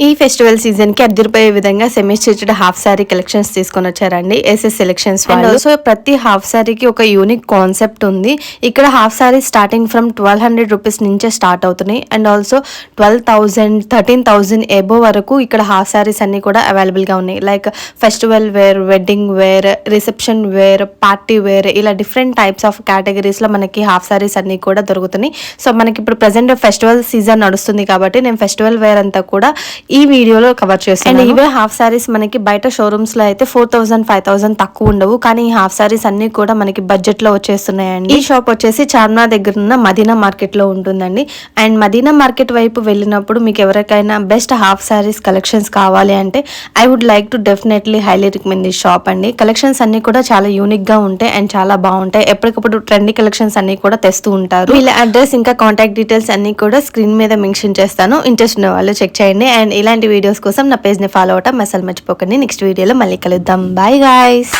ఈ festival season కి అద్దరిపోయే విధంగా semi stitched half sari collections తీసుకొని వచ్చారండి ఎస్ఎస్ సెలెక్షన్స్ వాళ్ళు. సో ప్రతి హాఫ్ సారీకి ఒక యూనిక్ కాన్సెప్ట్ ఉంది. ఇక్కడ half sari starting from 1200 rupees నుంచే స్టార్ట్ అవుతున్నాయి. అండ్ ఆల్సో 12,000 13,000 ఎబో వరకు ఇక్కడ హాఫ్ సారీస్ అన్ని కూడా అవైలబుల్ గా ఉన్నాయి. Like festival wear, wedding wear, reception wear, party wear, ఇలా డిఫరెంట్ టైప్స్ ఆఫ్ కేటగిరీస్ లో మనకి హాఫ్ సారీస్ అన్ని కూడా దొరుకుతున్నాయి. సో మనకి ఇప్పుడు ప్రెసెంట్ ఫెస్టివల్ సీజన్ నడుస్తుంది కాబట్టి నేను ఫెస్టివల్ వేర్ అంతా కూడా ఈ వీడియోలో కవర్ చేస్తాను. అండ్ ఇవే హాఫ్ సారీస్ మనకి బయట షోరూమ్స్ లో అయితే 4,000 5,000 తక్కువ ఉండవు. కానీ ఈ హాఫ్ సారీస్ అన్ని కూడా మనకి బడ్జెట్ లో వచ్చేస్తున్నాయండి. ఈ షాప్ వచ్చేసి చార్మినార్ దగ్గర ఉన్న మదీనా మార్కెట్ లో ఉంటుందండి. అండ్ మదీనా మార్కెట్ వైపు వెళ్ళినప్పుడు మీకు ఎవరికైనా బెస్ట్ హాఫ్ సారీస్ కలెక్షన్స్ కావాలి అంటే I would like to definitely highly recommend ఈ షాప్ అండి. కలెక్షన్స్ అన్ని కూడా చాలా యూనిక్ గా ఉంటాయి అండ్ చాలా బాగుంటాయి. ఎప్పటికప్పుడు ట్రెండీ కలెక్షన్స్ అన్ని కూడా తెస్తూ ఉంటారు. వీళ్ళ అడ్రస్ ఇంకా కాంటాక్ట్ డీటెయిల్స్ అన్ని కూడా స్క్రీన్ మీద మెన్షన్ చేస్తాను. ఇంట్రెస్ట్ ఉన్న వాళ్ళు చెక్ చేయండి. అండ్ ఇలాంటి వీడియోస్ కోసం నా పేజ్ ని ఫాలో అవటం అసలు మర్చిపోకండి. నెక్స్ట్ వీడియోలో మళ్ళీ కలుద్దాం. Bye guys.